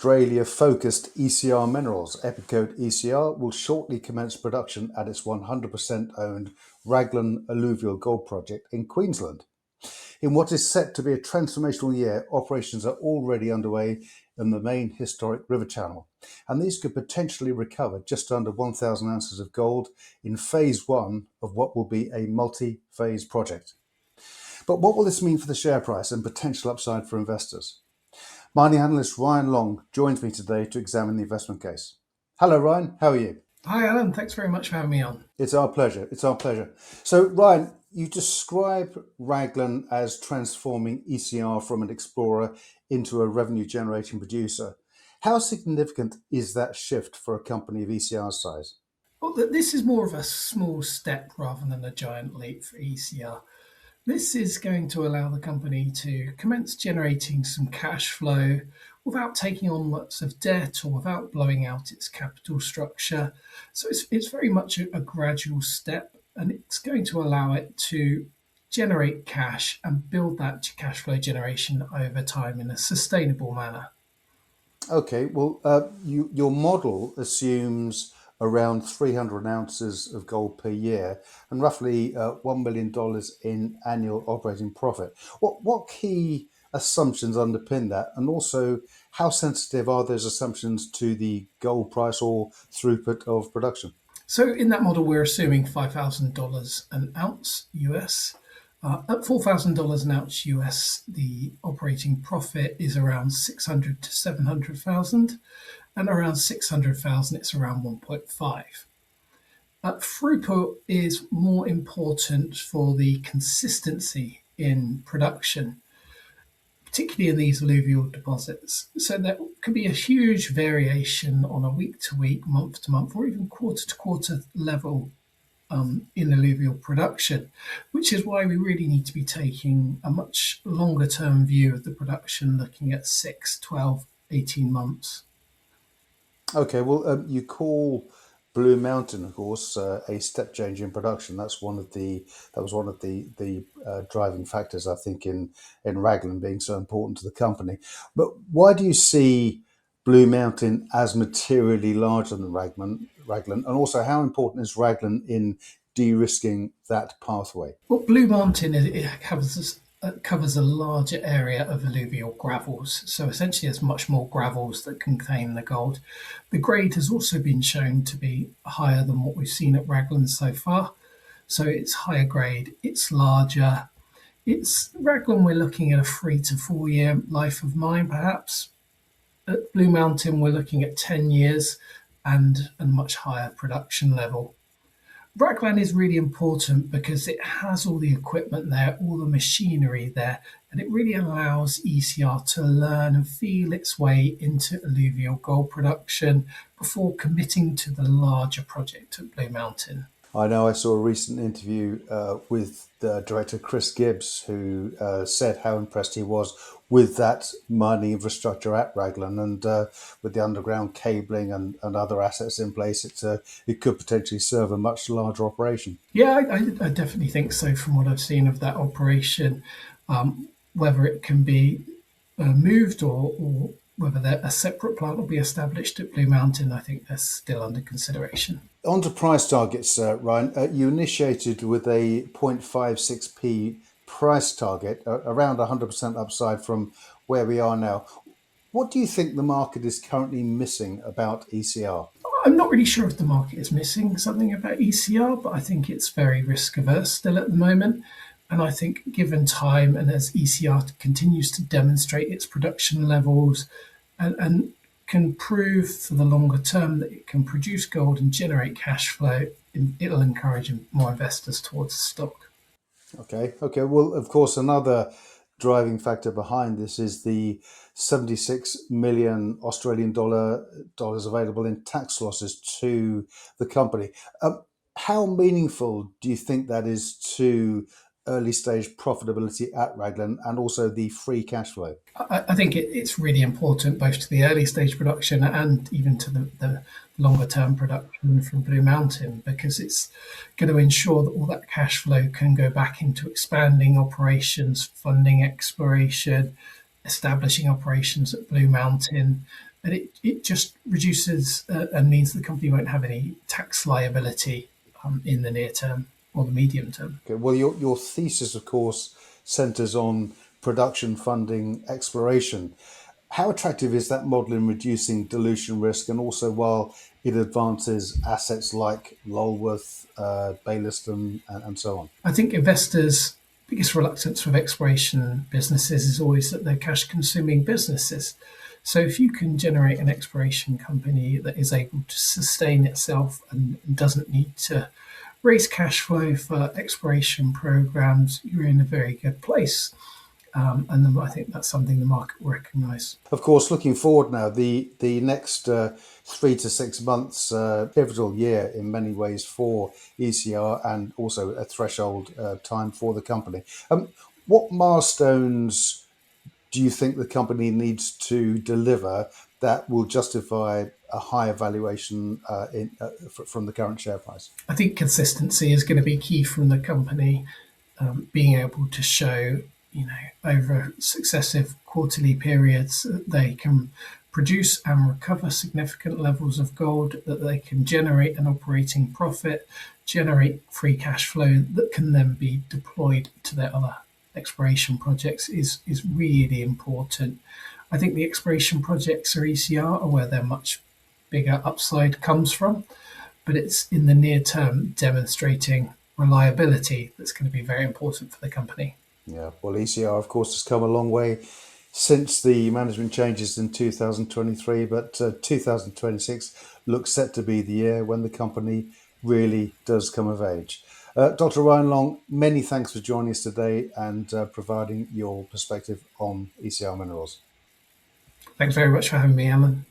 Australia-focused ECR Minerals, Epicode ECR, will shortly commence production at its 100% owned Raglan alluvial gold project in Queensland. In what is set to be a transformational year, operations are already underway in the main historic river channel, and these could potentially recover just under 1,000 ounces of gold in phase one of what will be a multi-phase project. But what will this mean for the share price and potential upside for investors? Mining analyst Ryan Long joins me today to examine the investment case. Hello, Ryan. How are you? Hi, Alan. Thanks very much for having me on. It's our pleasure. It's our pleasure. So, Ryan, you describe Raglan as transforming ECR from an explorer into a revenue-generating producer. How significant is that shift for a company of ECR's size? Well, this is more of a small step rather than a giant leap for ECR. This is going to allow the company to commence generating some cash flow without taking on lots of debt or without blowing out its capital structure. So it's very much a gradual step, and it's going to allow it to generate cash and build that cash flow generation over time in a sustainable manner. Okay, well, your model assumes around 300 ounces of gold per year and roughly $1 million in annual operating profit. What key assumptions underpin that? And also, how sensitive are those assumptions to the gold price or throughput of production? So in that model, we're assuming $5,000 an ounce US. At $4,000 an ounce US, the operating profit is around 600 to 700,000, and around 600,000, it's around 1.5. Throughput is more important for the consistency in production, particularly in these alluvial deposits. So there could be a huge variation on a week-to-week, month-to-month, or even quarter-to-quarter level in alluvial production, which is why we really need to be taking a much longer term view of the production, looking at 6, 12, 18 months. Okay, well, you call Blue Mountain, of course, a step change in production. That was one of the driving factors, I think, in Raglan being so important to the company. But why do you see Blue Mountain as materially larger than Raglan, and also how important is Raglan in de-risking that pathway? Well, Blue Mountain covers a larger area of alluvial gravels. So essentially, there's much more gravels that contain the gold. The grade has also been shown to be higher than what we've seen at Raglan so far. So it's higher grade, it's larger. It's Raglan, we're looking at a 3 to 4 year life of mine, perhaps. At Blue Mountain, we're looking at 10 years and a much higher production level. Raglan is really important because it has all the equipment there, all the machinery there, and it really allows ECR to learn and feel its way into alluvial gold production before committing to the larger project at Blue Mountain. I know I saw a recent interview with the director Chris Gibbs, who said how impressed he was with that mining infrastructure at Raglan, and with the underground cabling and other assets in place, it could potentially serve a much larger operation. Yeah, I definitely think so from what I've seen of that operation. Whether it can be moved or whether a separate plant will be established at Blue Mountain, I think that's still under consideration. On to price targets, Ryan. You initiated with a 0.56p price target, around 100% upside from where we are now. What do you think the market is currently missing about ECR? I'm not really sure if the market is missing something about ECR, but I think it's very risk averse still at the moment. And I think given time and as ECR continues to demonstrate its production levels and can prove for the longer term that it can produce gold and generate cash flow, it'll encourage more investors towards the stock. Okay. Well, of course, another driving factor behind this is the 76 million Australian dollars available in tax losses to the company. How meaningful do you think that is to early stage profitability at Raglan and also the free cash flow? I think it's really important both to the early stage production and even to the longer term production from Blue Mountain, because it's going to ensure that all that cash flow can go back into expanding operations, funding exploration, establishing operations at Blue Mountain, and it just reduces and means the company won't have any tax liability in the near term or the medium term. Okay. Well, your thesis, of course, centres on production funding exploration. How attractive is that model in reducing dilution risk, and also while it advances assets like Lulworth, Bayliston, and so on? I think investors' biggest reluctance with exploration businesses is always that they're cash consuming businesses. So if you can generate an exploration company that is able to sustain itself and doesn't need to raise cash flow for exploration programs, you're in a very good place. And I think that's something the market will recognise. Of course, looking forward now, the next 3 to 6 months, pivotal year in many ways for ECR, and also a threshold time for the company. What milestones do you think the company needs to deliver that will justify a higher valuation from the current share price? I think consistency is going to be key from the company, being able to show, over successive quarterly periods that they can produce and recover significant levels of gold, that they can generate an operating profit, generate free cash flow that can then be deployed to their other exploration projects is really important. I think the exploration projects are ECR are where their much bigger upside comes from, but it's in the near term demonstrating reliability that's going to be very important for the company. Yeah, well, ECR, of course, has come a long way since the management changes in 2023, but 2026 looks set to be the year when the company really does come of age. Dr. Ryan Long, many thanks for joining us today and providing your perspective on ECR Minerals. Thanks very much for having me, Alan.